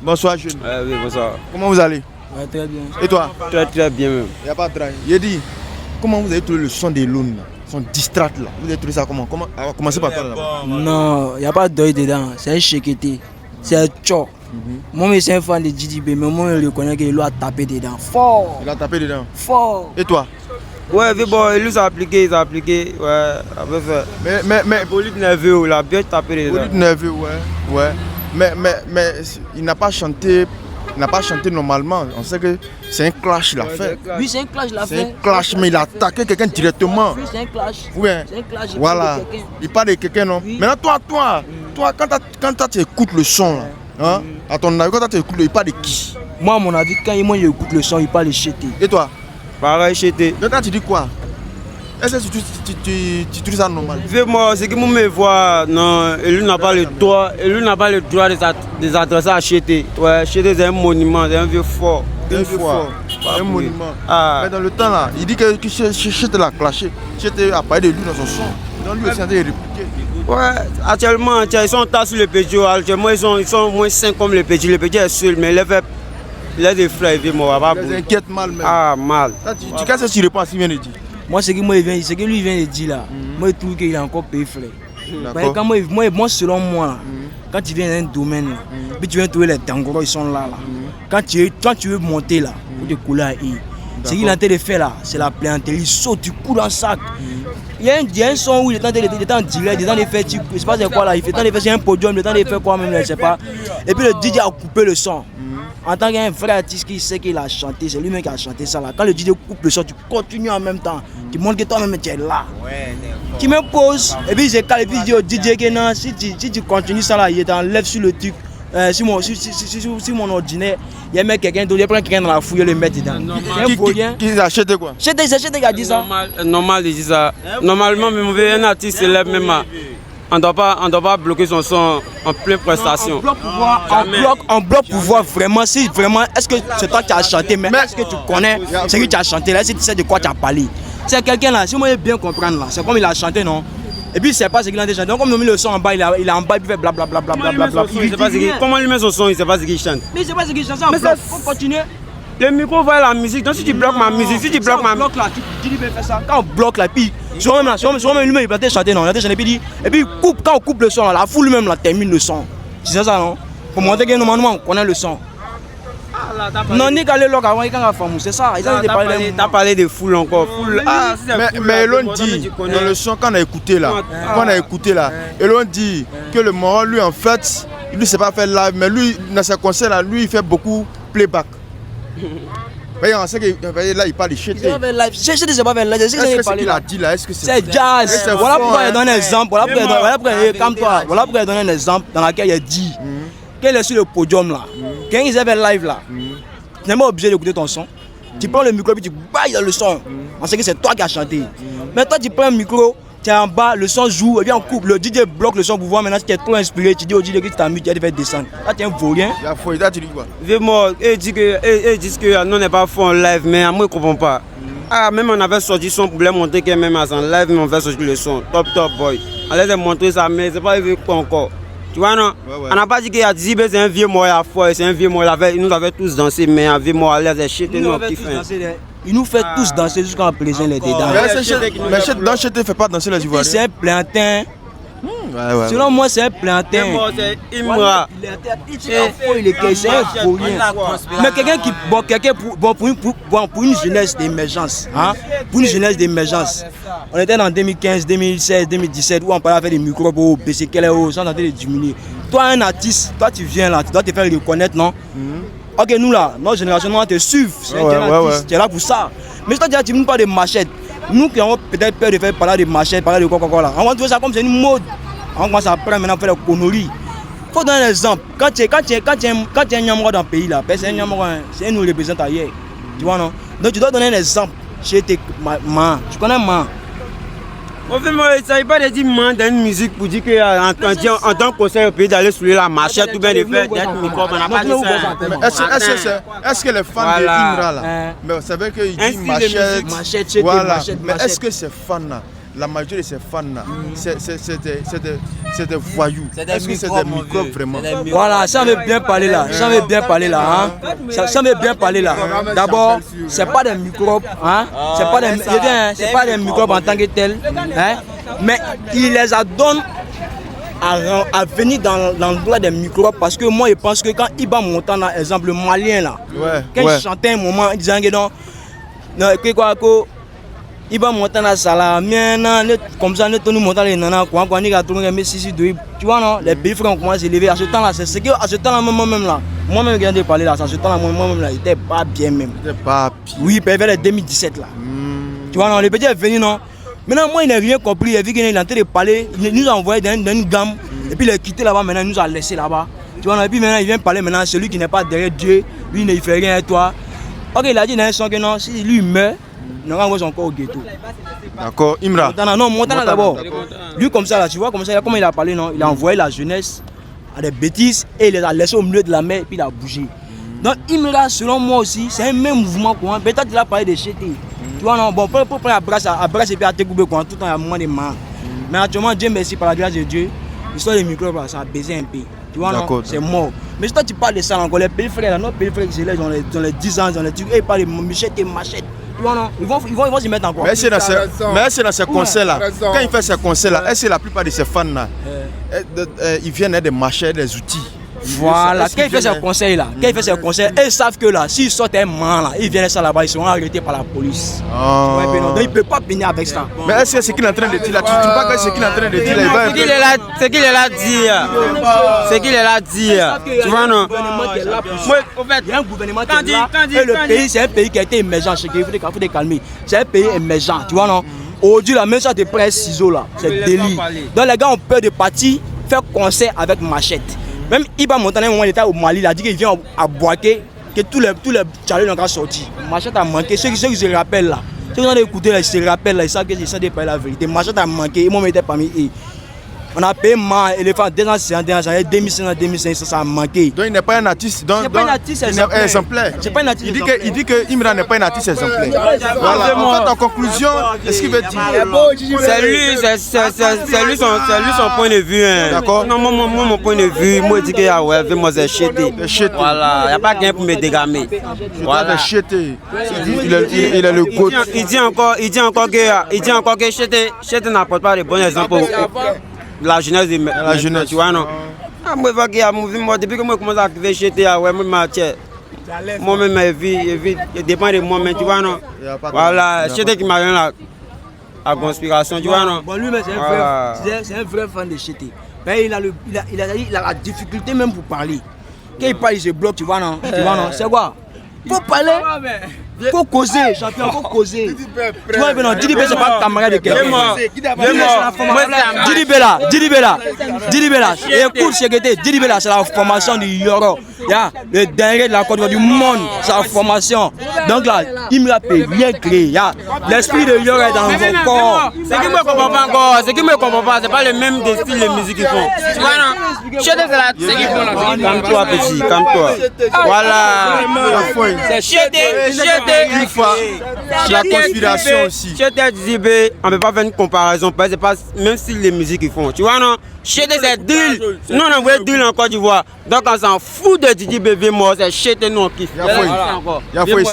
Bonsoir, jeune. Oui, bonsoir. Comment vous allez? Ouais, très bien. Et toi? Très bien même. Il n'y a pas de travail. Il dit, comment vous avez trouvé le son des Loun, son distract là? Vous avez trouvé ça comment? Commencez par toi là. Non, il n'y a pas d'œil dedans. C'est un chéqueté. C'est un tchok. Moi, je suis un fan de JDB, mais moi, je reconnais qu'il a tapé dedans. Fort. Il a tapé dedans. Fort. Et toi? Ouais, mais bon, ils ont appliqué. Ouais, à peu près. Mais Bolide nerveux, il a bien tapé dedans. Bolide nerveux, ouais. Mais il n'a pas chanté. Il n'a pas chanté normalement. On sait que c'est un clash il a fait. Oui, c'est un clash, il a fait. C'est un clash, mais il a attaqué quelqu'un directement. Oui, c'est un clash. Oui. C'est un clash. Voilà. Il parle de quelqu'un, non? Oui. Maintenant, toi, quand tu écoutes le son, là, hein, à ton avis, quand tu écoutes, il parle de qui? Moi, à mon avis, quand moi j'écoute le son, il parle de chété. Et toi? Pareil, j'étais. Donc, tu dis quoi? Est-ce que tu trouves ça normal? Moi, c'est que moi me vois, non, et lui n'a pas le droit, de s'adresser à Chété. Ouais, Chété c'est un monument, c'est un vieux fort. Un monument. Ah. Mais dans le temps là, il dit que Chété l'a clashé. Chété a parlé de lui dans son son. Donc lui aussi a répliqué. Ouais, actuellement, ils sont tas sur le petit. Actuellement, ils sont au moins 5 comme le petit. Le petit est seul, mais il a des frères, il les inquiète mal même. Ah, mal. Qu'est-ce que tu réponds à ce qu'il vient de dire? Moi, ce que lui vient de dire là, moi, je trouve qu'il a encore payé frère. Quand moi, selon moi, quand tu viens dans un domaine, puis tu viens trouver les tangos, ils sont là. Quand tu veux monter là, pour te couler à I, ce qu'il est en train de faire là, c'est la plaisanterie. Il saute, tu coules en sac. Il y a un son où il est en direct, il est en train de faire, je sais pas c'est quoi là, il fait temps de faire un podium, il est en train de faire quoi même, je ne sais pas. Et puis le DJ a coupé le son. En tant qu'un vrai artiste qui sait qu'il a chanté, c'est lui-même qui a chanté ça là. Quand le DJ coupe le son, tu continues en même temps. Tu montres que toi-même tu es là. Tu me poses, et puis il dit au DJ que non, si tu continues ça là, il t'enlève sur le truc. Si mon ordinaire, il y a quelqu'un d'autre, il prend quelqu'un dans la fouille et le met dedans. Qui a acheté quoi? C'est Chété qui a dit ça. Normal, il dit ça. Normalement, même un artiste s'élève même à. On ne doit pas bloquer son son en pleine prestation. En bloc pour voir vraiment, si vraiment, est-ce que c'est toi qui as chanté, mais est-ce que tu connais ce que tu as chanté là, est-ce que tu sais de quoi tu as parlé? C'est quelqu'un là, si moi je bien comprendre là, c'est comme il a chanté, non? Et puis c'est pas ce qu'il a déjà chanté. Donc comme il a mis le son en bas, il est en bas, il fait blablabla. Comment il met son son, il ne sait pas ce qu'il chante. Mais c'est pas ce qu'il chante, il faut continuer. Le micro va la musique, donc si tu bloques ma musique, si tu bloques ma musique. Tu dis faire ça. Quand on bloque là, puis souvent même lui-même il a chanté, non, il a chanté, et puis quand on coupe le son là, la foule même là termine le son. C'est ça non? Pour montrer que normalement on connaît le son. Non, ni qu'à l'époque avant, il y a un femme, c'est ça. T'as parlé de foule encore. Mais Elon dit, dans le son qu'on a écouté là, Elon dit que le Moro, lui en fait, il ne sait pas faire live, mais lui, dans ses concerts là, lui il fait beaucoup playback. Mais on sait que là il parle de Chété. Chété c'est pas faire live. Est-ce que ce qu'il a dit là, est-ce que c'est jazz? Voilà pourquoi il donne un exemple. Voilà pourquoi il donne un exemple dans lequel il a dit qu'elle est sur le podium là. Quand ils avaient live là, tu n'es pas obligé d'écouter ton son. Tu prends le micro et tu bailles dans le son. On sait que c'est toi qui as chanté. Mais toi tu prends un micro, tu es en bas, le son joue et puis on coupe. Le DJ bloque le son pour voir maintenant si tu es trop inspiré. Tu dis au DJ que tu t'amuses, tu vas te faire descendre. Là tu es un vaurien. Il a fouillé, là tu dis quoi? Ils disent que non, on n'est pas fort en live, mais moi je ne comprends pas. Ah, même on avait sorti son problème, montrer que même en live, mais on va sortir le son. Top boy. On allait montrer ça, mais c'est pas arrivé quoi encore. Tu vois non? On n'a pas dit qu'il y a 10 c'est un vieux mort à foi, c'est un vieux mort. Il nous avait tous dansé, mais un vieux mort à l'air, c'est Chété nous qui fait. Il nous fait tous danser jusqu'à en plaisir les dedans. Mais dans Chété ne fait pas danser les Ivoiriens. C'est un plantain. Selon moi, c'est un plantain. C'est Imra. C'est un vaurien. Mais quelqu'un qui. Pour une jeunesse d'émergence. Pour une jeunesse d'émergence. On était dans 2015, 2016, 2017 où on parlait avec des micros pour baisser quel est haut, sans tenter de diminuer. Toi, un artiste, toi tu viens là, tu dois te faire reconnaître, non? Ok, nous là, notre génération, on te suit. C'est un artiste, tu es là pour ça. Mais si toi tu ne parles pas de machette, nous qui avons peut-être peur de faire parler de machette, parler de quoi là, on va trouver ça comme c'est une mode. On commence à prendre maintenant à faire des conneries. Il faut donner un exemple. Quand tu es un Nyamro dans le pays là, c'est un nous représente ailleurs. Tu vois non? Donc tu dois donner un exemple. Chez tes man. Tu connais man? Au fait, moi, il ne s'agit pas de dire man dans une musique pour dire qu'en tant que conseil au pays d'aller soulever la machette ou bien de faire d'être micro, on n'a pas dit ça. Est-ce que les fans de Imra là, mais vous savez qu'il dit machette, voilà. Mais est-ce que ces fans là, la majorité de ces fans là, c'est des voyous. Est-ce que c'est des microbes vraiment? Voilà, ça veut bien parler là. Ça veut bien parler là. Hein? Ça veut bien parler là. D'abord, c'est pas des microbes. Hein? C'est pas des microbes en tant que tels. Hein? Mais il les adonne à venir dans l'endroit des microbes parce que moi je pense que quand Iba Montana, exemple le malien là, quand il chantait un moment en disant que non, Iba Montana ça là, comme ça, nous montons les nanas, quoi, tu vois non, les pays frères ont commencé à s'élever à ce temps-là, c'est ce que à ce temps-là moi-même là, moi-même je viens de parler là, à ce temps-là moi-même là, il était pas bien même. Il était pas bien. Oui, vers les 2017 là. Tu vois non, le petit est venu non. Maintenant, moi, il n'a rien compris. Il a vu qu'il est en train de parler. Il nous a envoyé dans une gamme. Et puis, il a quitté là-bas. Maintenant, il nous a laissé là-bas. Tu vois, et puis maintenant, il vient parler maintenant. Celui qui n'est pas derrière Dieu, lui, il ne fait rien à toi. Ok, il a dit dans un son que non, si lui meurt, il aura envoyé son corps au ghetto. D'accord, Imra. Montana, non, Montana d'abord. Lui, comme ça, là, tu vois, comme ça, comment il a parlé, non, il a envoyé la jeunesse à des bêtises et il les a laissés au milieu de la mer et puis il a bougé. Donc, Imra, selon moi aussi, c'est un même mouvement. Peut-être qu'il a parlé de chété. Tu vois, non, bon, pour prendre à brasse et puis à te couper, tout le temps, il y a un moment de marre. Mais actuellement, Dieu merci, par la grâce de Dieu, l'histoire des microbes, ça a baissé un peu. Tu vois, non, c'est mort. Mais si toi, tu parles de ça encore, les pays frères, notre pays frères qui se lèvent dans les 10 ans, dans les trucs, et ils parlent de machette et machette. Tu vois, non, ils vont s'y mettre encore. Mais c'est dans ces concerts-là. Quand il fait ces concerts-là, est-ce que la plupart de ces fans-là, ils viennent avec des machettes, des outils? Voilà, quand il fait ses conseils là, ils savent que là, s'ils sortent un man là, ils viennent ça là-bas, ils seront arrêtés par la police. Donc ils ne peuvent pas venir avec ça. Mais est-ce que ce qu'il est en train de dire là, tu vois que ce qu'il est en train de dire là, ce qu'il est là dire, ce qu'il est là dire, tu vois non? Il y a un gouvernement qui est là, et le pays c'est un pays qui a été émergent, il faut te calmer, c'est un pays émergent, tu vois non? Aujourd'hui là, même ça te prend un ciseau là, c'est délit. Donc les gars ont peur de partir faire concert avec machette. Même Iba Montana, à un moment, il était au Mali, il a dit qu'il vient à Boaké, que tous les chalets n'ont sorti. Machette a manqué. Ceux qui se rappellent là, ceux qui ont écouté là, ils se rappellent là, ils savent que c'est ça de parler la vérité. Machette a manqué, ils m'ont mis parmi eux. On a payé mal, éléphant 200, 2500, 2500, ça a manqué. Donc il n'est pas un artiste, donc pas un artiste exemplaire. C'est pas un artiste. Il dit que Imra n'est pas un artiste exemplaire. Voilà. En fait, en conclusion, qu'est-ce qu'il veut dire? C'est lui son point de vue. D'accord. Non, moi mon point de vue, moi je dis que ouais, moi c'est chété. Voilà, il n'y a pas quelqu'un pour me dégamer. Voilà. Chété. Il est le goût. Il dit encore que chété n'apporte pas de bons exemples. La jeunesse, tu vois, non? Moi, depuis que moi commence à activer chez toi, moi-même, je dépend de moi-même, tu vois, non? Voilà, c'est qui m'a donné la conspiration, tu vois, non? Bon, lui, c'est un vrai fan de Chété. Mais il a la difficulté même pour parler. Quand il parle, il se bloque, tu vois, non? C'est quoi? Faut parler. Faut causer, champion, faut causer. Tu vois, non, Didibé, c'est pas camarade de quelqu'un. Didibé là. Écoute, Didibé là, c'est la formation du Yoro. Le dernier de la Côte d'Ivoire du monde, c'est la formation. Donc là, il me l'a rien créé. L'esprit de Yoro est dans mon corps. Ce qui me comprend pas encore, c'est pas le même style de musique qu'ils font. Tu vois, non? Chété, c'est la musique qu'ils font. Calme-toi, petit, calme-toi. Voilà. C'est Chété. Une fois, la conspiration aussi. Chété Didibé, on ne peut pas faire une comparaison parce que c'est pas même style de musique qu'ils font. Tu vois, non? Chété, c'est drill. Nous, on envoie drill en Côte d'Ivoire. Donc, on s'en fout de Didibé mort. C'est Chété, nous, on kiffe.